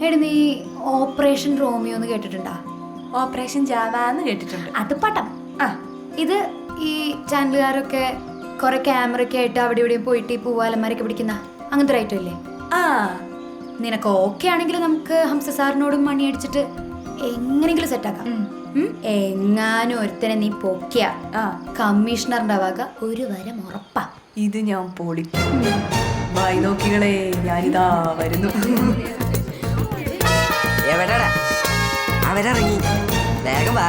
എടി നീ operation Romeo എന്ന് കേട്ടിട്ടുണ്ടാ? ഓപ്പറേഷൻ ജാവ എന്ന് കേട്ടിട്ടുണ്ട്. അത് പട്ടം. ആ ഇത് ഈ ചാനലുകാരൊക്കെ കുറെ ക്യാമറ ഒക്കെ ആയിട്ട് അവിടെ ഇവിടെയും പോയിട്ട് ഈ പൂവാലന്മാരൊക്കെ പിടിക്കുന്ന അങ്ങനത്തെ ഒരു ഐറ്റം ഇല്ലേ? ആ നിനക്ക് ഓക്കെ ആണെങ്കിൽ നമുക്ക് ഹംസ സാറിനോടും മണി അടിച്ചിട്ട് എങ്ങനെങ്കിലും സെറ്റാക്കാം. എങ്ങാനും ഒരുത്തനെ നീ പൊക്കിയ കമ്മീഷണറിന്റെ വക ഒരു വരം ഉറപ്പാ. ഇത് ഞാൻ പൊളിക്കും. വായി നോക്കികളെ, ഞാനിതാ വരുന്നു. എവിടെടാ അവരിറങ്ങി? വേഗം വാ.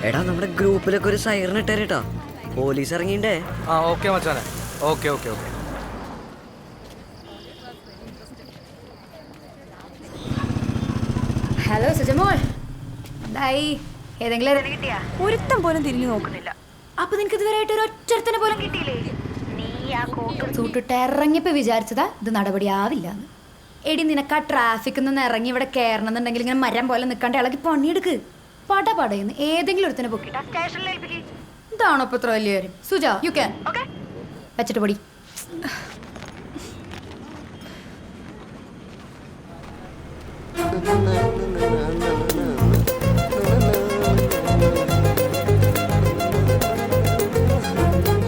എടാ നമ്മുടെ ഗ്രൂപ്പിലൊക്കെ ഒരു സൈറൻ ഇട്ടേരട്ടോ, പോലീസ് ഇറങ്ങിണ്ടേ. ആ ഓക്കെ മച്ചാനെ, okay okay okay. Hello Sujamol, എന്തായി? ഏതെങ്കിലും ഇരനെ കിട്ടിയാ? ഒരുത്തം പോലും തിരിഞ്ഞു നോക്കുന്നില്ല. അപ്പൊ നിനക്ക് ഇതുവരെയായിട്ട് ഒരു ഒറ്റത്തിന് പോലും കിട്ടിയില്ലേ? സൂട്ടിട്ട് ഇറങ്ങിയപ്പോ വിചാരിച്ചതാ ഇത് നടപടിയാവില്ല. എടി നിനക്ക് ആ ട്രാഫിക്കിൽ നിന്ന് ഇറങ്ങി ഇവിടെ കയറണം എന്നുണ്ടെങ്കിൽ ഇങ്ങനെ മരം പോലെ നിൽക്കാണ്ട് ഇളകി പണിയെടുക്ക്. പടപടയെന്ന് ഏതെങ്കിലും ഒരുത്തിനെ പൊക്കിട്ടാ സ്റ്റേഷനിൽ ഏൽപ്പിക്ക്. ഇതാണോ ഇപ്പൊ ഇത്ര വലിയ കാര്യം? സുജ, യു ക്യാൻ വെച്ചിട്ട് പൊടി.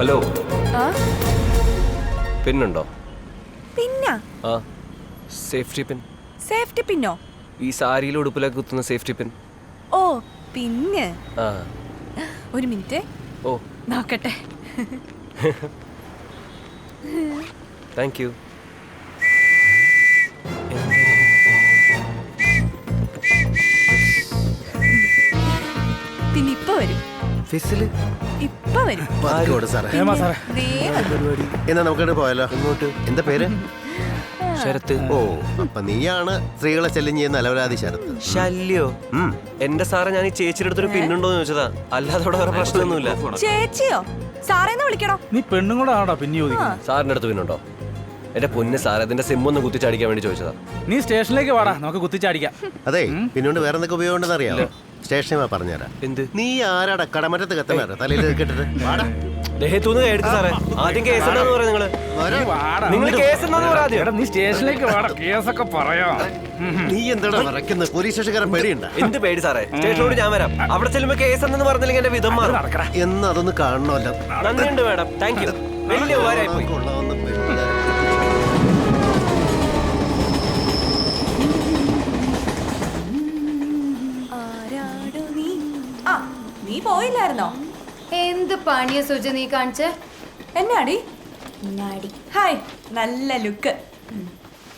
ഹലോ, ആ പിന്നുണ്ടോ? പിന്നാ? ആ, സേഫ്റ്റി പിൻ. സേഫ്റ്റി പിന്നോ? ഈ സാരിയിൽ ഉടുപ്പിലൊക്കെ കുത്തുന്ന സേഫ്റ്റി പിൻ. ഓ പിന്നെ ആ ഒരു മിനിറ്റ് ഓ നോക്കട്ടെ. Thank you. പിന്നെ ഇപ്പൊ വരും, ഫിസില് ഇപ്പൊ വരും. ദേ എന്നാ നമുക്കിട്ട് പോയാലോ? ഇങ്ങോട്ട് എന്താ പേര്? ശരത്ത്. ഓ, അപ്പൊ നീയാണ് സ്ത്രീകളെ ശല്യം ചെയ്യുന്ന അലവലാതി ശരത്ത്. ശല്യോ? എന്റെ സാറേ, ഞാൻ ഈ ചേച്ചിയുടെ അടുത്തൊരു പിന്നുണ്ടോന്ന് ചോദിച്ചതാ, അല്ലാതെ അവിടെ വേറെ പ്രശ്നമൊന്നുമില്ല. ചേച്ചിയോ? സാറേന്ന് വിളിക്കണോ? നീ പെണ്ണും കൂടെ ആണോ പിന്നെ ചോദിക്കുന്നത്? സാറിന്റെ അടുത്ത് പിന്നുണ്ടോ? എന്റെ പൊന്ന് സാറേ, അതിന്റെ സിം ഒന്ന് കുത്തിച്ചടിക്കാൻ വേണ്ടി ചോദിച്ചതാ. നീ സ്റ്റേഷനിലേക്ക് വാടാ, നമുക്ക് കുത്തിച്ചടിക്കാം. അതെ, പിന്നോണ്ട് വേറെ എന്തൊക്കെ ഉപയോഗം ഉണ്ടെന്ന് അറിയാമോ? സ്റ്റേഷനിൽ പറഞ്ഞുതരാം. എന്ത്? നീ ആരാടാ കടമറ്റത്ത് കത്തനാറ് തലയിൽ കെട്ടിട്ട്? വാടാ. ദേഹത്തൂന്ന് എടുത്ത് സാറേ. ആദ്യം കേസ് എന്താന്ന് പറയാ നിങ്ങള്? നിങ്ങൾ കേസ് എന്താന്ന് പറയാ ആദ്യം. എടാ, നീ സ്റ്റേഷനിലേക്ക് വാടാ, കേസൊക്കെ പറയാം. നീ എന്താടാ മറക്കുന്നത്? പോലീസ് സ്റ്റേഷൻകാരൻ പേടിയുണ്ട? എന്ത് പേടി സാറേ? സ്റ്റേഷനോട് ഞാൻ വരാം. അവിടെ ചെല്ലുമ്പോ കേസ് എന്തെന്ന് പറഞ്ഞില്ലെങ്കിൽ എന്റെ വിധം മാറും. എന്ന് അതൊന്ന് കാണണമല്ലോ. നന്ദിയുണ്ട് മാഡം, താങ്ക് യു. വലിയ ഉപകാരമായി പോയി. കൊള്ളാവുന്ന പെണ്ണ്. ആരാടോ നീ? ആ നീ പോയില്ലായിരുന്നോ? എന്ത് പണിയാ സുജ നീ കാണിച്ചേ? എന്നാടി? നാടി. ഹായ്, നല്ല ലുക്ക്.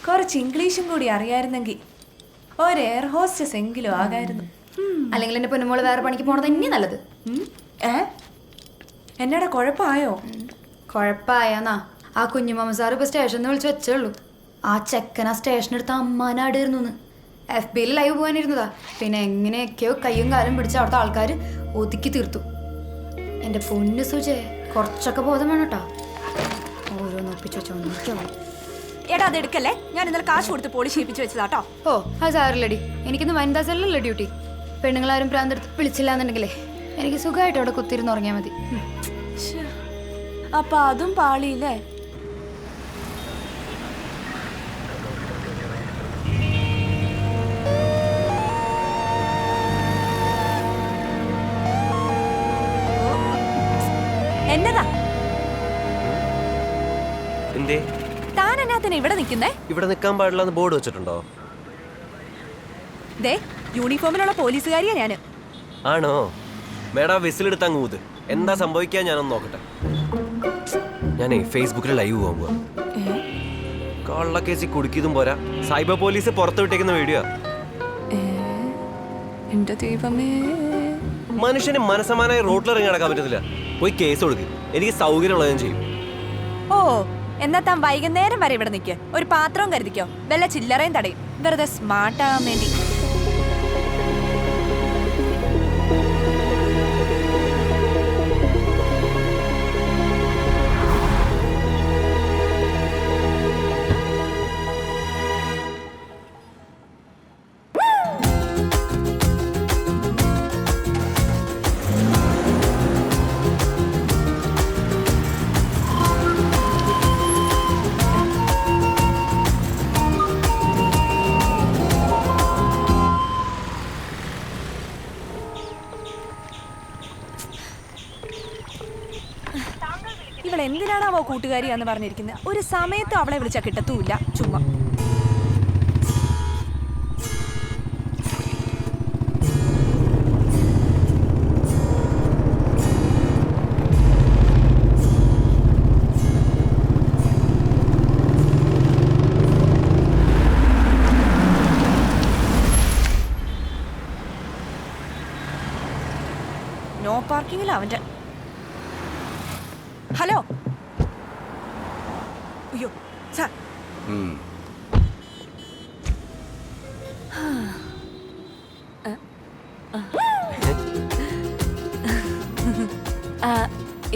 കുറച്ച് ഇംഗ്ലീഷും കൂടി അറിയായിരുന്നെങ്കിൽ ഒരു എയർ ഹോസ്റ്റസ് എങ്കിലും ആകായിരുന്നു. അല്ലെങ്കിൽ എന്റെ പൊന്നുമോള് വേറെ പണിക്ക് പോണത് തന്നെ നല്ലത്. ഏ എന്നാടാ കുഴപ്പമായോ? കുഴപ്പമായാന്നാ ആ കുഞ്ഞുമാമ സാർ ഇപ്പൊ സ്റ്റേഷനിൽ വിളിച്ച് വെച്ചേള്ളൂ. ആ ചെക്കൻ ആ സ്റ്റേഷനെടുത്ത് അമ്മാനാടായിരുന്നു. FBയിൽ ലൈവ് പോകാനിരുന്നതാ. പിന്നെ എങ്ങനെയൊക്കെയോ കയ്യും കാലും പിടിച്ച് അവിടുത്തെ ആൾക്കാർ ഒതുക്കി തീർത്തു. എന്റെ പൊന്നു സുജേ, കുറച്ചൊക്കെ ബോധം വേണം കേട്ടോ. ഓരോന്ന് ഒപ്പിച്ച് വെച്ചോ. എടാ അത് എടുക്കല്ലേ, ഞാൻ ഇന്നലെ കാശ് കൊടുത്ത് പോളിഷ് ചെയ്യിപ്പിച്ച് വെച്ചതാട്ടോ. ഓ അത് സാറില്ലടി, എനിക്കിന്ന് വനിതാ സെല്ലല്ലേ ഡ്യൂട്ടി. പെണ്ണുങ്ങളാരും പ്രാന്തെടുത്ത് വിളിച്ചില്ല എന്നുണ്ടെങ്കിലേ എനിക്ക് സുഖമായിട്ട് അവിടെ കുത്തിരുന്ന് ഉറങ്ങിയാൽ മതി. അപ്പൊ അതും പാളിയില്ലേ? എന്നതാ എന്തേ താൻ എന്നാത്തിന് ഇവിടെ നിൽക്കുന്നേ? ഇവിടെ നിൽക്കാൻ പാടില്ലെന്ന് ബോർഡ് വെച്ചിട്ടുണ്ടോ? ദേ യൂണിഫോമിലുള്ള പോലീസുകാരിയാ ഞാന്. ആണോ? മേഡം വിസിലെടുത്ത് അങ്ങ് ഊത്. എന്താ സംഭവിക്കാൻ ഞാനൊന്ന് നോക്കട്ടെ. ഞാനേ ഫേസ്ബുക്കിൽ ലൈവ് പോകാൻ പോവാ. കള്ളക്കേസിൽ കുടുക്കിയതും പോരാ, സൈബർ പോലീസ് പുറത്തു വിട്ടേക്കുന്ന വീഡിയോ. എന്റെ ദൈവമേ, മനുഷ്യന് മനസ്സമാനായി റോഡിലിറങ്ങി നടക്കാൻ പറ്റത്തില്ല. പോയി കേസ് കൊടുക്ക്. എനിക്ക് സൗകര്യമുള്ളത് ഞാൻ ചെയ്യും. ഓ എന്നാ താൻ വൈകുന്നേരം വരെ ഇവിടെ നിൽക്ക്. ഒരു പാത്രവും കരുതിക്കോ, വല്ല ചില്ലറയും തടയും, വെറുതെ സ്മാർട്ട് ആകാൻ വേണ്ടി. എന്തിനാണാവോ കൂട്ടുകാരിയാന്ന് പറഞ്ഞിരിക്കുന്നത്? ഒരു സമയത്ത് അവളെ വിളിച്ചാൽ കിട്ടത്തുമില്ല. ചുമ്മാ നോ പാർക്കിങ്ങില്ല അവൻ്റെ. ഹലോ, അയ്യോ സാർ,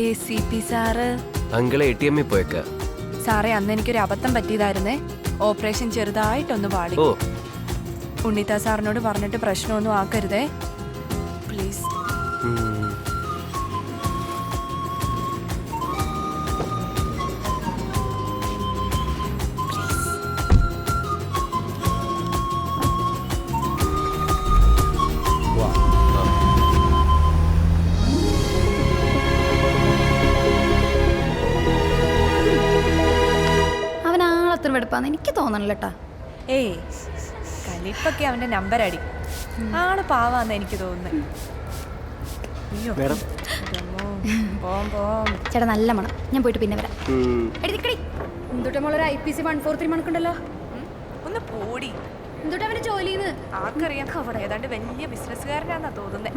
ACP സാറ്. അങ്കിളെ ATM പോയേക്ക. സാറേ, അന്ന് എനിക്കൊരു അബദ്ധം പറ്റിയതായിരുന്നേ. ഓപ്പറേഷൻ ചെറുതായിട്ടൊന്ന് പാടി. ഓ, ഉണ്ണിത്ത സാറിനോട് പറഞ്ഞിട്ട് പ്രശ്നമൊന്നും ആക്കരുതേ പ്ലീസ്. അവൻ ആളത്ര വെടുപ്പാന്ന് എനിക്ക് തോന്നണില്ല കേട്ടാ. ഏയ്, കലിപ്പൊക്കെ അവന്റെ നമ്പർ അടി. ആള് പാവാന്ന് എനിക്ക് തോന്നുന്നു. അയ്യോ പോം. ചേട്ടാ നല്ല മണം, ഞാൻ പോയിട്ട് പിന്നെ വരാം. എന്തുട്ടാ മോളൊരു IPC 143 മണക്കുണ്ടല്ലോ. ഒന്ന് പോടി. എന്തുട്ടാ അവന്റെ ജോലിന്ന് ആർക്കറിയാം, ഏതാണ്ട് വലിയ ബിസിനസ്സുകാരനാന്നാ തോന്നുന്നേ.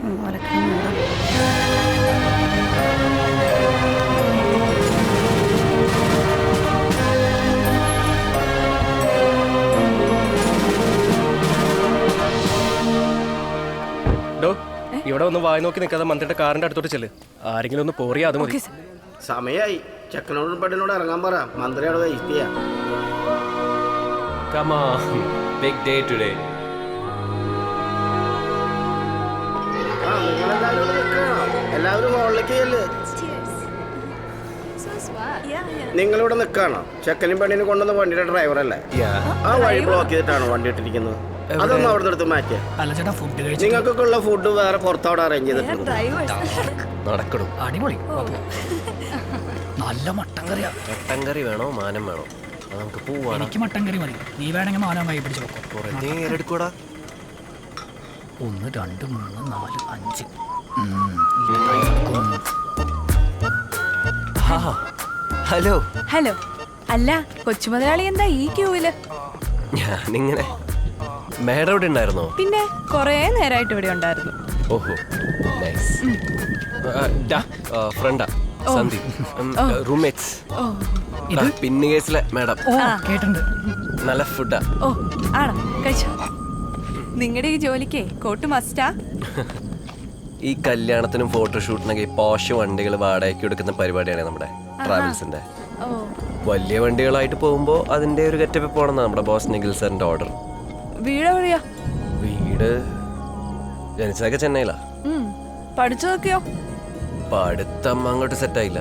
ഇവിടെ ഒന്ന് വായി നോക്കി നിൽക്കാതെ മന്ത്രിയുടെ കാറിന്റെ അടുത്തോട്ട് ചെല്ല്. ആരെങ്കിലും ഒന്ന് പോറിയാ അത് മതി. സമയായി. ചെക്കനോടും പെണ്ണിനോട് ഇറങ്ങാൻ പറ. മന്ത്രി അവിടെ വെയിറ്റ് ചെയ്യാം. Come on, big day today. എല്ലാവരും ഹോളിലേക്ക് ചെല്ല്. നിങ്ങളിവിടെ നിൽക്കാണോ? ചെക്കനും പെണ്ണിനും കൊണ്ടുവന്ന വണ്ടിയുടെ ഡ്രൈവർ അല്ലേ? ആ വഴി ബ്ലോക്ക് ചെയ്തിട്ടാണോ വണ്ടി ഇട്ടിരിക്കുന്നത്? അതൊന്നും അവിടെ എടുത്ത് മാറ്റിയ. നിങ്ങൾക്കൊക്കെ ഉള്ള ഫുഡ് വേറെ പുറത്തവിടെ അറേഞ്ച് ചെയ്തിട്ടുണ്ട്. നടക്കണം. അടിപൊളി, നല്ല മട്ടൻ കറിയാ. മട്ടൻ കറി വേണോ മാനം വേണോ? നമുക്ക് പോവാണ്. എനിക്ക് മട്ടൻ കറി മതി. നീ വേണമെങ്കിൽ മാനം കൈ പിടിച്ച് വെക്കും. കുറെ നേരം എടുക്കൂടാ. 1 2 3 4 5. Hello hello. അല്ല, കൊച്ചുമുതലാളി എന്താ ഈ ക്യൂവില്? ഞാനിങ്ങനെ. മേഡം ഇവിടെ ഉണ്ടായിരുന്നോ? പിന്നെ കൊറേ നേരമായിട്ട് ഇവിടെ ഉണ്ടായിരുന്നു. ഓഹോ, നൈസ്. ഫ്രണ്ടാ സന്ദീപ്, റൂംമേറ്റ്സ്. പിന്നെ കേസിലെ മേഡം. കേട്ടുണ്ട്. നല്ല ഫുഡാ. ഓ ആണോ? കഴിച്ചോ? നിങ്ങളുടെ ഈ ജോലിക്ക് കോട്ട് മസ്റ്റാ? ഈ കല്യാണത്തിനും ഫോട്ടോഷൂട്ടിനൊക്കെ ഈ പോഷ് വണ്ടികൾ വാടകയ്ക്ക് എടുക്കുന്ന പരിപാടിയാണ് നമ്മുടെ ട്രാവൽസിന്റെ. വലിയ വണ്ടികളായിട്ട് പോകുമ്പോ അതിന്റെ ഒരു ഗെറ്റപ്പ് പോണെന്നാ നമ്മുടെ ബോസ് നിഖിൽ സാറിന്റെ ഓർഡർ. വീട് എവിടെയാ? വീട് ജനിച്ചതൊക്കെ ചെന്നൈയിലാ. പഠിച്ചതൊക്കെയോ? പഠിത്തം അങ്ങോട്ട് സെറ്റ് ആയില്ല.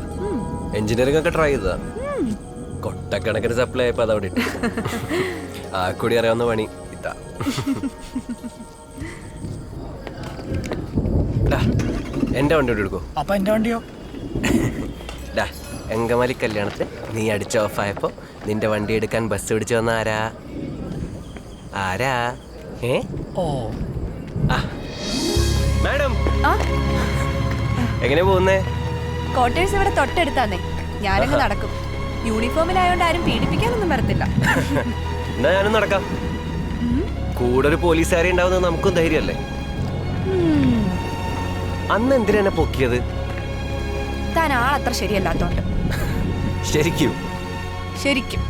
എഞ്ചിനീയറിംഗ് ഒക്കെ ട്രൈ ചെയ്തതാ. കൊട്ടക്കണക്കിന് സപ്ലൈ ആയപ്പോ അതവിടെ ഇട്ടു. ആ കൂടി അറിയാവുന്ന പണി ഇതാ. എന്റെ വണ്ടി ഇവിടെ എടുക്കോ? അപ്പൊ എന്റെ വണ്ടിയോ? എങ്കമാലി കല്യാണത്തിന് നീ അടിച്ച ഓഫായപ്പോ നിന്റെ വണ്ടി എടുക്കാൻ ബസ് പിടിച്ചു വന്ന ആരാ? ആരാ? ഓ മാഡം, എങ്ങനെ പോകുന്നേ? ക്വാർട്ടേഴ്സ് ഇവിടെ തൊട്ടടുത്താന്നേ. ഞാനങ്ങ് നടക്കും. യൂണിഫോമിലായോണ്ട് ആരും പീഡിപ്പിക്കാനൊന്നും വരത്തില്ല. എന്നാ ഞാനും നടക്കാം. കൂടെ ഒരു പോലീസുകാരി ഉണ്ടാവുന്നത് നമുക്കും ധൈര്യമല്ലേ? അന്ന് എന്തിനാ എന്നെ പൊക്കിയത്? താൻ ആളത്ര ശരിയല്ലാത്തോണ്ട്. ശരിക്കും? ശരിക്കും.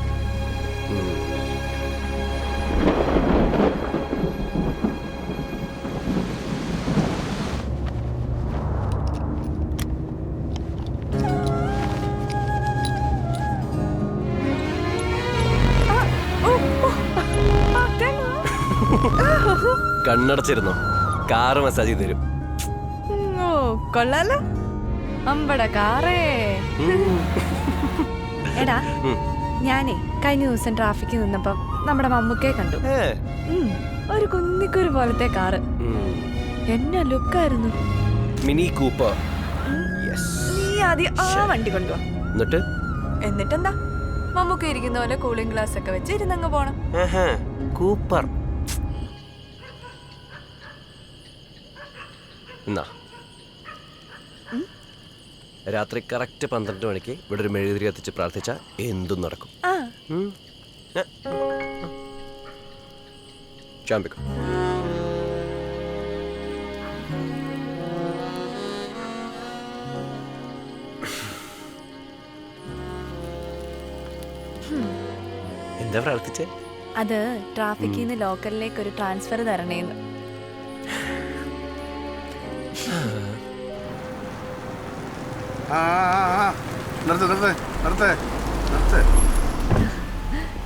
കണ്ണടച്ചിരുന്നോ? കാറ് മസാജ് ചെയ്ത് തരും. ഓ കൊള്ളാലോ, അമ്പട കാറേ. എടാ, ഞാനേ കഴിഞ്ഞ ദിവസം ട്രാഫിക്കിൽ നിന്നപ്പം നമ്മുടെ മമ്മൂക്കയെ കണ്ടു. ഒരു കുന്നിക്കുരു പോലത്തെ കാറ്. എന്നാ ലുക്കായിരുന്നു. Mini Cooper. നീ ആദ്യം ആ വണ്ടി കൊണ്ടുവാ. എന്നിട്ട് എന്നിട്ടെന്താ മമ്മൂക്ക ഇരിക്കുന്ന പോലെ കൂളിംഗ് ഗ്ലാസ് ഒക്കെ വെച്ച് ഇരുന്നങ്ങ് പോണം. കൂപ്പർ. എന്നാ രാത്രി കറക്റ്റ് 12 മണിക്ക് ഇവിടെ ഒരു മെഴുകുതിരി കത്തിച്ച് പ്രാർത്ഥിച്ചാ എന്തും നടക്കും. ആ ചാമ്പിക്കോ. എന്താ പ്രാർത്ഥിച്ചേ? അത് ട്രാഫിക്കിൽ നിന്ന് ലോക്കലിലേക്ക് ഒരു ട്രാൻസ്ഫർ തരണേന്ന്.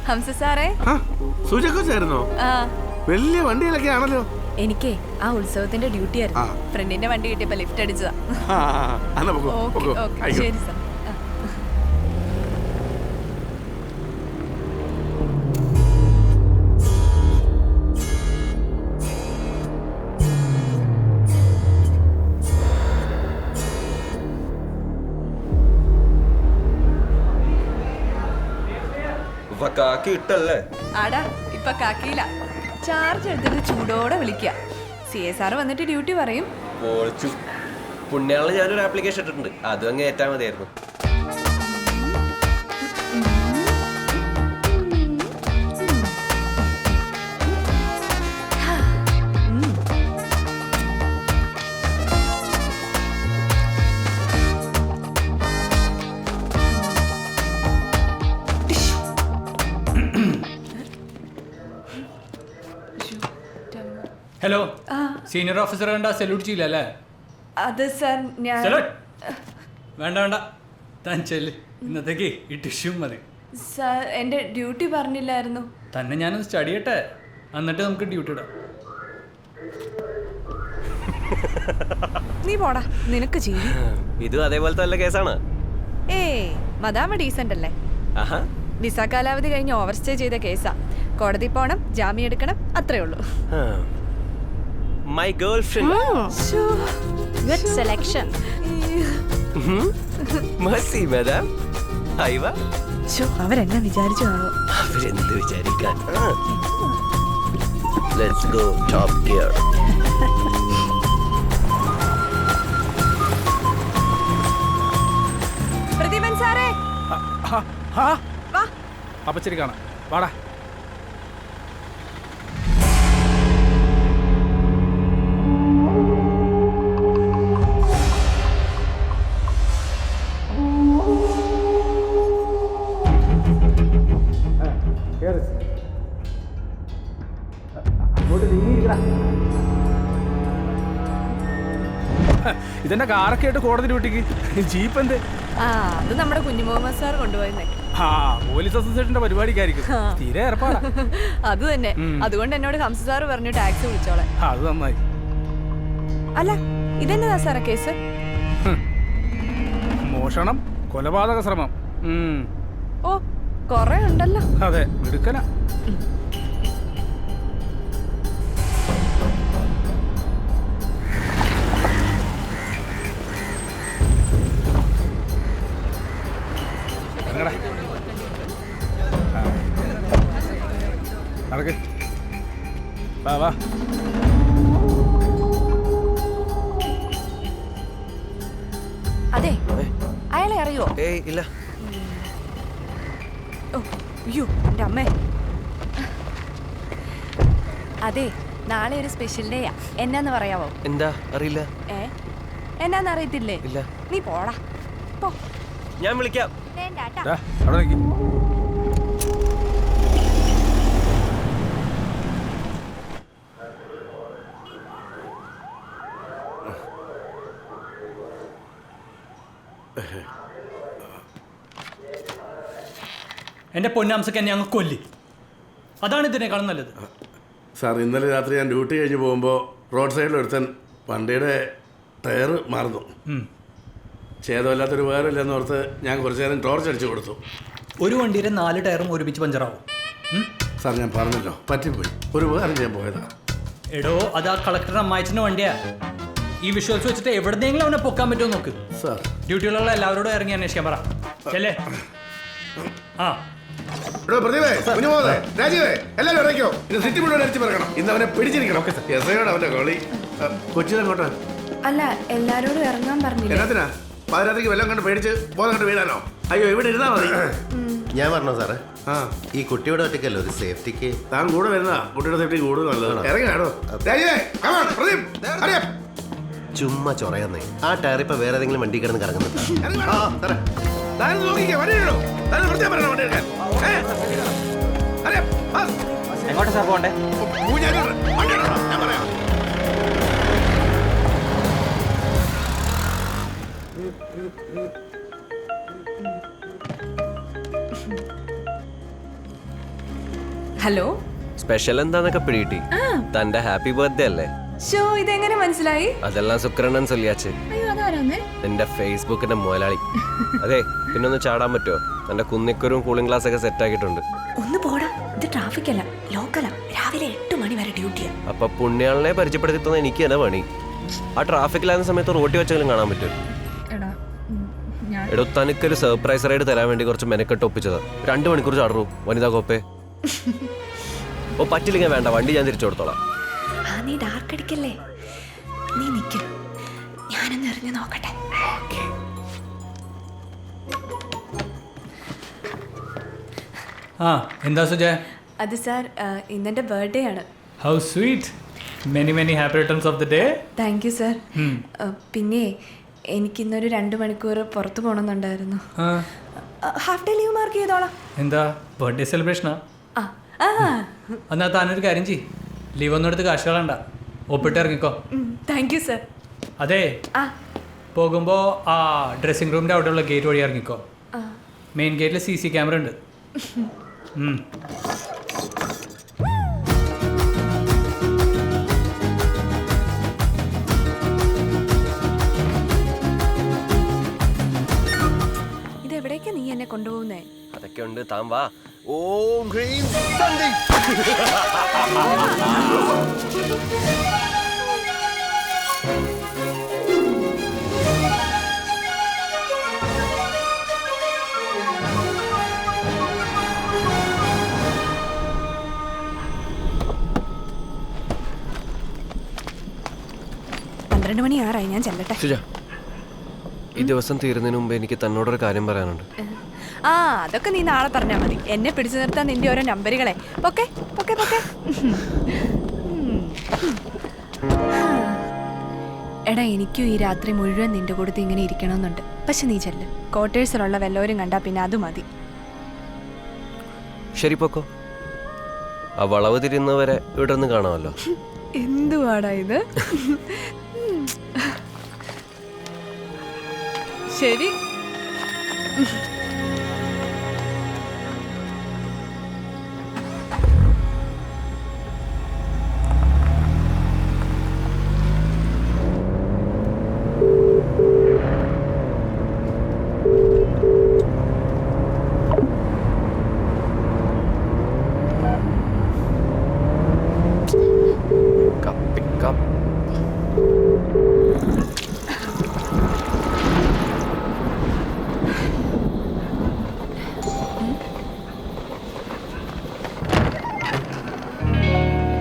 ഹംസ സാറേ, സൂചിച്ചായിരുന്നോ? ആ വലിയ വണ്ടികളൊക്കെ ആണല്ലോ. എനിക്കേ ആ ഉത്സവത്തിന്റെ ഡ്യൂട്ടി ആയിരുന്നു. ഫ്രണ്ടിന്റെ വണ്ടി കിട്ടിയപ്പോ ലിഫ്റ്റ് അടിച്ചതാ. ഓക്കെ ഓക്കെ ശരി സാർ. ഇട്ടല്ലേ ആടാ ഇപ്പൊ കാക്കിയില്ല. ചാർജ് എടുത്തിട്ട് ചൂടോടെ വിളിക്കുക. CSR വന്നിട്ട് ഡ്യൂട്ടി പറയും. പുണ്യാളിൽ ഞാനൊരു ആപ്ലിക്കേഷൻ ഇട്ടിട്ടുണ്ട്, അതും അങ്ങ് ഏറ്റാ മതിയായിരുന്നു. ഹലോ, സീനിയർ ഓഫീസർ കണ്ട സല്യൂട്ട് ചെയ്യില്ല അല്ലേ? അത് സാർ ഞാൻ വേണ്ട വേണ്ട, താൻ ചെല്ല്. ഇന്നത്തേക്ക് ഈ ടിഷ്യൂ മതി. സാർ എൻ്റെ ഡ്യൂട്ടി പറഞ്ഞില്ലായിരുന്നു. തന്നെ ഞാനൊന്ന് സ്റ്റഡി ചെയ്യട്ടെ, എന്നിട്ട് നമുക്ക് ഡ്യൂട്ടി ഇടാം. നീ പോടാ, നിനക്ക് ചെയ്യും. ഇതും അതേപോലത്തെ നല്ല കേസാണ്. ഏയ് മദാമ ഡീസന്റ് അല്ലേ? വിസ കാലാവധി കഴിഞ്ഞ് ഓവർ സ്റ്റേ ചെയ്ത കേസാ. കോടതി പോണം, ജാമ്യം എടുക്കണം, അത്രേ ഉള്ളൂ. My girlfriend. Good selection. Mercy, madam. Aiva. അവരെന്നെ വിചാരിച്ചു കാണോ? അവരെന്ത് വിചാരിക്കാൻ? Let's go top gear. പ്രതിഭൻ സാറേ, അപ്പൊ ശരി കാണാം, വാടാ. ഇതെന്നെ കാറൊക്കെ ആയിട്ട് കോടതി ഡ്യൂട്ടിക്ക് ജീപ്പ് എന്ത്? അത് നമ്മുടെ കുഞ്ഞു മുഹമ്മദ് സാർ കൊണ്ടുപോയെന്നേ. പോലീസ് അസോസിയേഷന്റെ പരിപാടിക്കായിരിക്കും. തീരെ ഏർപ്പാടാ. അത് തന്നെ. അതുകൊണ്ട് എന്നോട് ഹംസ സാർ പറഞ്ഞു ടാക്സി വിളിച്ചോളെ. അത് നന്നായി. അല്ല, ഇതെന്നതാ സാറേ കേസ്? മോഷണം, കൊലപാതക ശ്രമം. ഓ, കൊറേ ഉണ്ടല്ലോ. അതെ, മിടുക്കനാ. നടക്ക്, വാ വാ. അതെ, അയാളെ അറിയോ? ഏയ് ഇല്ല. ഓ അയ്യോ എൻ്റെ അമ്മേ. അതെ, നാളെ ഒരു സ്പെഷ്യൽ ഡേയാ. എന്നാന്ന് പറയാവോ? എന്താ? അറിയില്ല. എന്നാന്ന് അറിയത്തില്ലേ? ഇല്ല. നീ പോടാ, പോ. ഞാൻ വിളിക്കാം. ദാ, അവിടെ നിൽക്ക്. എൻ്റെ പൊന്നാംസക്ക് എന്നെ അങ്ങ് കൊല്ലി. അതാണ് ഇതിനേക്കാളും നല്ലത്. സാർ, ഇന്നലെ രാത്രി ഞാൻ ഡ്യൂട്ടി കഴിഞ്ഞ് പോകുമ്പോൾ റോഡ് സൈഡിൽ ഒരുത്തൻ വണ്ടിയുടെ ടയർ മറന്നു. ഛേദമില്ലാത്തൊരു ഉപകാരമില്ലെന്ന് ഓർത്ത് ഞാൻ കുറച്ച് നേരം ടോർച്ച് അടിച്ചു കൊടുത്തു. ഒരു വണ്ടിയുടെ 4 ടയറും ഒരുമിച്ച് പഞ്ചറാവും. സാർ, ഞാൻ പറഞ്ഞല്ലോ, പറ്റിപ്പോയി. ഒരു ഉപകാരം ചെയ്യാൻ പോയതാ. എടോ, അത് ആ കളക്ടറുടെ അമ്മായിച്ചൻ്റെ വണ്ടിയാ. ഈ വിഷ്വൽസ് വെച്ചിട്ട് എവിടെന്നെങ്കിലും അവനെ പൊക്കാൻ പറ്റുമോ നോക്ക്. സാർ, ഡ്യൂട്ടിയിലുള്ള എല്ലാവരോടും ഇറങ്ങി അന്വേഷിക്കാൻ പറ. ചെല്ലേ. ആ എടോ പ്രതിഭേ, കുഞ്ഞുമോനെ, രാജീവേ, എല്ലാവരും ഇറങ്ങിക്കോ. ഇത് സിറ്റി മുഴുവൻ അടിച്ചു പറക്കണം. ഇന്ന് അവനെ പിടിച്ചിരിക്കണം. എസ്ഐയോട് അവന്റെ കളി. കൊച്ചിനെങ്ങോട്ടാ? അല്ല എല്ലാരോടും ഇറങ്ങാൻ പറഞ്ഞില്ല. എന്നാത്തിനാ പാതിരാത്രിക്ക് വെല്ലം കണ്ട് പേടിച്ച് ബോധം കണ്ട് വീഴാനോ? അയ്യോ, ഇവിടെ ഇരുന്നാ മതി. ഞാൻ പറഞ്ഞോ സാറേ, ആ, ഈ കുട്ടിയുടെ ഒറ്റയ്ക്കല്ലോ ഒരു സേഫ്റ്റിക്ക്. താൻ കൂടെ വരുന്ന കുട്ടിയുടെ സേഫ്റ്റി കൂടുതൽ നല്ലതാണ്. ഇറങ്ങിയാണോ രാജീവേ? come on, Pradeep, hurry up. ചുമ്മാ ചൊറയാന്നേ. ആ ടയർ ഇപ്പൊ വേറെ ഏതെങ്കിലും വണ്ടി കിടന്ന് കറങ്ങുന്നുണ്ട്. ഇറങ്ങി വേണോ? താൻ നോക്കിക്കേ, വണ്ടി ഇടണോ? താൻ പ്രത്യേകം പറയണോ വണ്ടി എടുക്കാൻ? hurry up, fast. എങ്ങോട്ടാ സാർ പോകണ്ടേ? ഊഞ്ഞാലിടണം. വണ്ടി ഇടണോ? ഞാൻ പറയാം. ഹലോ. സ്പെഷ്യൽ എന്താന്നൊക്കെ പിടികിട്ടി. തന്റെ ഹാപ്പി ബർത്ത്ഡേ അല്ലേ? ഷോ ഇതെങ്ങനെ മനസ്സിലായി? അതെല്ലാം സുക്രണ്ണൻ ചൊല്ലിയാച്ച്. അയ്യോ അതാരാന്നേ? എന്റെ ഫേസ്ബുക്കിന്റെ മുതലാളി. അതെ, പിന്നെ ഒന്ന് ചാടാൻ പറ്റുമോ? തന്റെ കുന്നിക്കുരും കൂളിംഗ് ഗ്ലാസ് ഒക്കെ സെറ്റ് ആക്കിയിട്ടുണ്ട്. ഒന്ന് പോടാ, ഇത് ട്രാഫിക് അല്ല, ലോക്കലാ. രാവിലെ 8 മണി വരെ ഡ്യൂട്ടിയാ. അപ്പൊ പുണ്യാളിനെ പരിചയപ്പെടുത്തി തന്ന എനിക്ക് തന്നെ പണി. ആ ട്രാഫിക്കിലാകുന്ന സമയത്ത് റോട്ടി വെച്ചെങ്കിലും കാണാൻ പറ്റും. എടോ, തനിക്കൊരു സർപ്രൈസ് റൈഡ് തരാൻ വേണ്ടി കുറച്ച് മെനക്കെട്ട് ഒപ്പിച്ചതാ. 2 മണിക്കൂർ ചാടറൂ വനിതാ കോപ്പേ. ഓ പറ്റില്ലെങ്കിൽ വേണ്ട, വണ്ടി ഞാൻ തിരിച്ചു കൊടുത്തോളാം. ആ നീ ഡാർക്ക് അടിക്കല്ലേ, നീ നിൽക്കും, ഞാനൊന്ന് എറിഞ്ഞു നോക്കട്ടെ. ആ എന്താ സുജയ? അത് സാർ ഇന്നെൻ്റെ ബർത്ത്ഡേ ആണ്. How sweet. Many many happy returns of the day. Thank you sir. പിന്നെ എനിക്കിന്നൊരു 2 മണിക്കൂർ പുറത്ത് പോകണമെന്നുണ്ടായിരുന്നു. ഹാഫ് ഡേ ലീവ് മാർക്ക് ചെയ്തോളാം. എന്താ ബർത്ത്ഡേ സെലിബ്രേഷനാ? ആ ആ എന്നാ താനൊരു കാര്യം ചെയ്യ്, ലീവ് ഒന്നും എടുത്ത് കാശ് കളയണ്ട, ഒപ്പിട്ട് ഇറങ്ങിക്കോ. Thank you sir. അതെ, ആ പോകുമ്പോൾ ആ ഡ്രസ്സിംഗ് റൂമിൻ്റെ അവിടെയുള്ള ഗേറ്റ് വഴി ഇറങ്ങിക്കോ. മെയിൻ ഗേറ്റിൽ CC ക്യാമറ ഉണ്ട്. ഇതെവിടേക്കാ നീ എന്നെ കൊണ്ടുപോകുന്നേ? അതൊക്കെ ഉണ്ട്, താൻ വാ. ഓം ഹ്രീം സന്ധി. മണി ആറായി, ഞാൻ ചെല്ലട്ടെ. സുജ, ഈ ദിവസം തീരുന്നതിന് മുമ്പ് എനിക്ക് തന്നോടൊരു കാര്യം പറയാനുണ്ട്. ആ അതൊക്കെ നീ നാളെ പറഞ്ഞാൽ മതി. എന്നെ പിടിച്ചു നിർത്താൻ നിന്റെ ഓരോ നമ്പറുകളെ. പൊക്കെ പൊക്കെ പൊക്കെ. എടാ, എനിക്കും ഈ രാത്രി മുഴുവൻ നിന്റെ കൂടെ ഇങ്ങനെ ഇരിക്കണമെന്നുണ്ട്. പക്ഷെ നീ ചെല്ല്, ക്വാർട്ടേഴ്സിലുള്ള വല്ലവരും കണ്ടാ പിന്നെ അത് മതി. ശരി, പൊക്കോ. ആ വളവ് തിരിയുന്നവരെ ഇവിടെ നിന്ന് കാണാമല്ലോ. എന്തുവാടാ ഇത്? ശരി.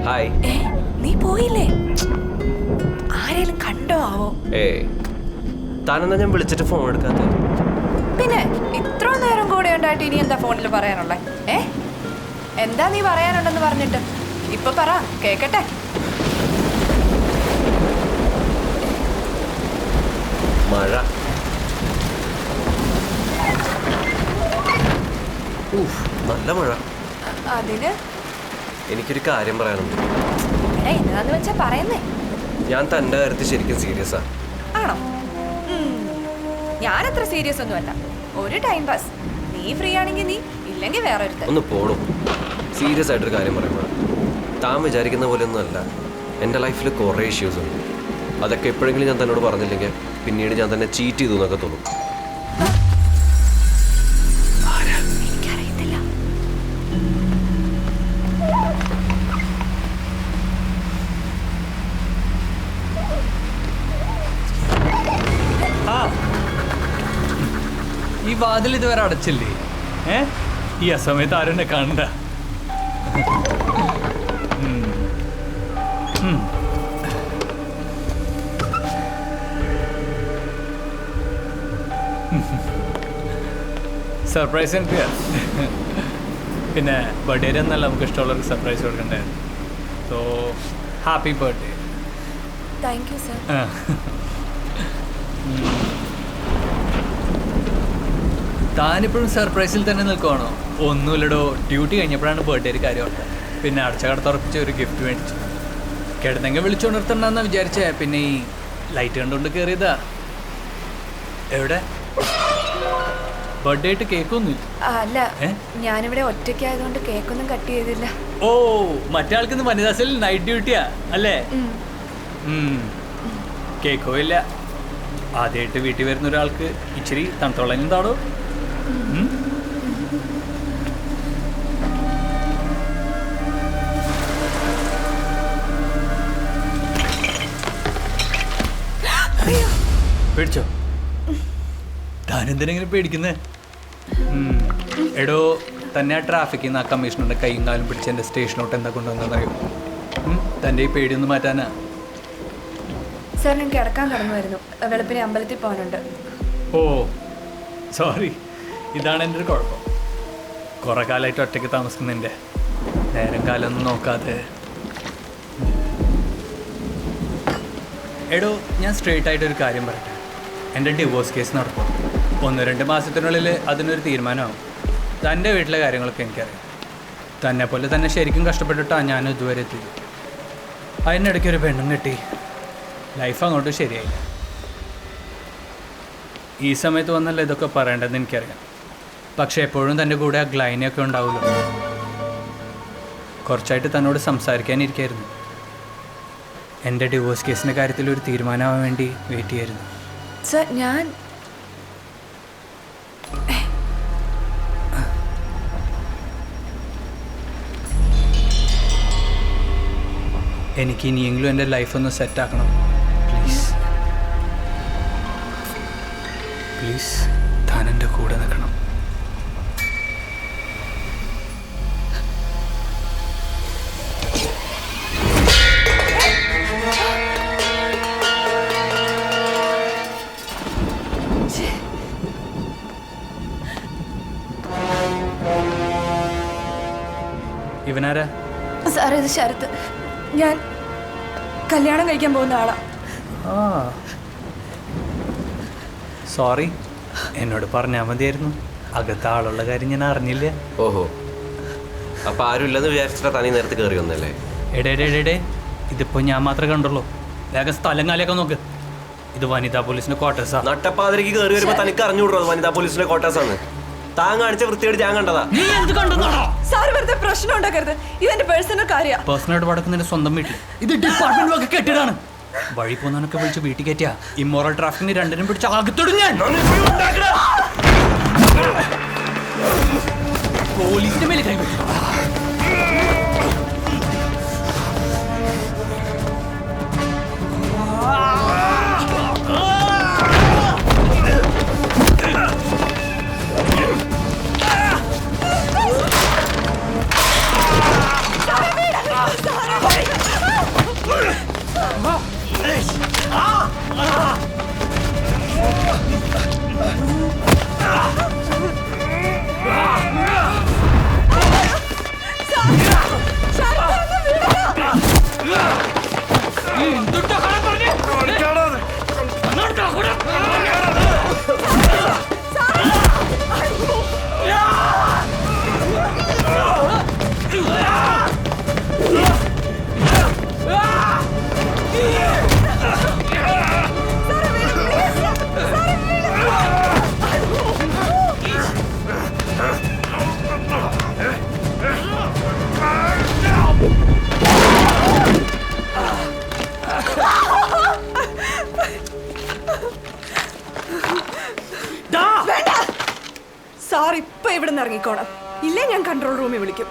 ഹായ്. നീ പോയില്ലേ? ആരെങ്കിലും കണ്ടോ ആവോ? താനെന്താ ഞാൻ വിളിച്ചിട്ട് ഫോൺ എടുക്കാത്ത? പിന്നെ ഇത്ര നേരം കൂടെ ഉണ്ടായിട്ട് ഇനി എന്താ ഫോണിൽ പറയാനുള്ള? എന്താ നീ പറയാനുണ്ടെന്ന് പറഞ്ഞിട്ട്? ഇപ്പൊ പറ, കേക്കട്ടെ. മഴ. നല്ല മഴ. അതിന് എനിക്കൊരു കാര്യം പറയാനുണ്ട്. എന്താന്ന് വെച്ചാ പറയുന്നേ. ഞാൻ തന്റെ കാര്യത്തിൽ ശരിക്കും സീരിയസാ. ആണോ? ഞാനത്ര സീരിയസ് ഒന്നുമല്ല, ഒരു ടൈം പാസ്. നീ ഫ്രീ ആണെങ്കിൽ നീ, ഇല്ലെങ്കിൽ വേറെ ഒരു. ഒന്ന് പോടും. സീരിയസ് ആയിട്ടൊരു കാര്യം പറയുമ്പോൾ താൻ വിചാരിക്കുന്ന പോലെ ഒന്നും അല്ല. എൻ്റെ ലൈഫിൽ കുറേ ഇഷ്യൂസ് ഉണ്ട്. അതൊക്കെ എപ്പോഴെങ്കിലും ഞാൻ തന്നോട് പറഞ്ഞില്ലെങ്കിൽ പിന്നീട് ഞാൻ തന്നെ ചീറ്റ് ചെയ്തു എന്നൊക്കെ തോന്നും. എനിക്കറിയത്തില്ല. ഈ വാതിൽ ഇതുവരെ അടച്ചില്ലേ? ഈ അസമയത്ത് ആരും എന്നെ കാണണ്ട. സർപ്രൈസ് എനിക്ക് പിന്നെ ബർത്ത്ഡേ എന്നല്ല നമുക്ക് ഇഷ്ടമുള്ളവർക്ക് സർപ്രൈസ് കൊടുക്കണ്ടേ. So happy birthday. Thank you sir. താനിപ്പോഴും സർപ്രൈസിൽ തന്നെ നിൽക്കുവാണോ? ഒന്നുമില്ലടോ, ഡ്യൂട്ടി കഴിഞ്ഞപ്പോഴാണ് ബർത്ത്ഡേ കാര്യം ഓർത്തത്. പിന്നെ അടച്ച കടത്തുറപ്പിച്ച് ഒരു ഗിഫ്റ്റ് മേടിച്ചു. കിടന്നെങ്കിൽ വിളിച്ചുകൊണ്ടിരുത്തണ്ടെന്നാ വിചാരിച്ചേ, പിന്നെ ഈ ലൈറ്റ് കണ്ടുകൊണ്ട് കയറിയതാ. എവിടെ ബർത്ത്ഡേ ആയിട്ട് കേക്കൊന്നുമില്ല? അല്ല, ഞാനിവിടെ ഒറ്റയ്ക്കായതുകൊണ്ട് കേക്കൊന്നും കട്ട് ചെയ്തില്ല. ഓ, മറ്റേ ആൾക്കിന്ന് വനിതാ സെല്ലിൽ നൈറ്റ് ഡ്യൂട്ടിയാ അല്ലേ? കേക്കോ ഇല്ല. ആദ്യമായിട്ട് വീട്ടിൽ വരുന്ന ഒരാൾക്ക് ഇച്ചിരി തണുത്തോളം താടോ. പേടിച്ചോ? താനെന്തിനെങ്കിലും പേടിക്കുന്നേ? എടോ, തന്നെ ആ ട്രാഫിക്കിൽ നിന്ന് ആ കമ്മീഷണറുടെ കൈയും കാലും പിടിച്ച് എൻ്റെ സ്റ്റേഷനോട്ട് എന്താ കൊണ്ടുവന്നറിയോ? തൻ്റെ ഈ പേടിയൊന്നും മാറ്റാനാ. സാർ ഞാൻ കിടക്കാൻ കടന്നുമായിരുന്നു. വെളുപ്പിനെ അമ്പലത്തിൽ പോകാനുണ്ട്. ഓ സോറി, ഇതാണ് എൻ്റെ ഒരു കുഴപ്പം. കുറേ കാലമായിട്ട് ഒറ്റയ്ക്ക് താമസിക്കുന്നതിൻ്റെ നേരം കാലമൊന്നും നോക്കാതെ. എടോ, ഞാൻ സ്ട്രെയിറ്റ് ആയിട്ടൊരു കാര്യം പറയട്ടെ. എൻ്റെ ഡിവോഴ്സ് കേസ് നടക്കും. 1-2 മാസത്തിനുള്ളിൽ അതിനൊരു തീരുമാനമാവും. തൻ്റെ വീട്ടിലെ കാര്യങ്ങളൊക്കെ എനിക്കറിയാം. തന്നെ പോലെ തന്നെ ശരിക്കും കഷ്ടപ്പെട്ടിട്ടാണ് ഞാൻ ഇതുവരെ എത്തി. അതിനിടയ്ക്ക് ഒരു പെണ്ണും കെട്ടി ലൈഫ് അങ്ങോട്ട് ശരിയായില്ല. ഈ സമയത്ത് വന്നല്ല ഇതൊക്കെ പറയേണ്ടതെന്ന് എനിക്കറിയാം. പക്ഷേ എപ്പോഴും തൻ്റെ കൂടെ ആ ഗ്ലൈനയൊക്കെ ഉണ്ടാവുമല്ലോ. കുറച്ചായിട്ട് തന്നോട് സംസാരിക്കാനിരിക്കായിരുന്നു. എൻ്റെ ഡിവോഴ്സ് കേസിൻ്റെ കാര്യത്തിൽ ഒരു തീരുമാനമാവാൻ വേണ്ടി വെയിറ്റ് ചെയ്യായിരുന്നു. സർ, ഞാൻ എനിക്ക് ഇനിയെങ്കിലും എൻ്റെ ലൈഫൊന്ന് സെറ്റാക്കണം. പ്ലീസ് പ്ലീസ്, താൻ എൻ്റെ കൂടെ നിൽക്കണം. ഇവനാരാ? സാർ, ഇത് ശരത്ത്. ഞാൻ കല്യാണം കഴിക്കാൻ പോകുന്ന ആളാ. സോറി, എന്നോട് പറഞ്ഞാൽ മതിയായിരുന്നു. അകത്ത് ആളുള്ള കാര്യം ഞാൻ അറിഞ്ഞില്ല. ഓഹോ, അപ്പൊ ആരും ഇല്ലെന്ന് വിചാരിച്ചിട്ടാ തനി നേരത്തെ കയറി വന്നല്ലേ? എടേ, ഇതിപ്പോ ഞാൻ മാത്രമേ കണ്ടുള്ളൂ. വേഗം സ്ഥലം കാലിയൊക്കെ നോക്ക്. ഇത് വനിതാ പോലീസിന്റെ ക്വാർട്ടേഴ്സാ. നട്ടപ്പാതിരക്ക് കയറി വരുമ്പോ തനിക്ക് അറിഞ്ഞുകൂടോ വനിതാ പോലീസിന്റെ ക്വാർട്ടേഴ്സാണ്? താൻ കാണിച്ച വൃത്തിയോട് ഞാൻ കണ്ടതാ. സാർ വെറുതെ പ്രശ്നം ഉണ്ടാക്കരുത്. ഇതെന്റെ പേഴ്സണൽ കാര്യമാണ്. പേഴ്സണൽ പടക്കുന്നതിന്റെ സ്വന്തം വീട്ടിൽ. ഇത് ഡിപ്പാർട്ട്മെന്റ് ഒക്കെ കെട്ടിടാണ്. വഴി പോന്നവനൊക്കെ വിളിച്ച് വീട്ടിൽ കയറ്റിയാ ഇമ്മോറൽ ട്രാഫിക്കിന് രണ്ടിനും പിടിച്ച് അകത്തോടും ഞാൻ പോലീസിന്റെ മേലെ കൈ വെച്ചു. സാർ ഇപ്പൊ ഇവിടെ നിന്ന് ഇറങ്ങിക്കോണം. ഇല്ലേ ഞാൻ കൺട്രോൾ റൂമിൽ വിളിക്കും.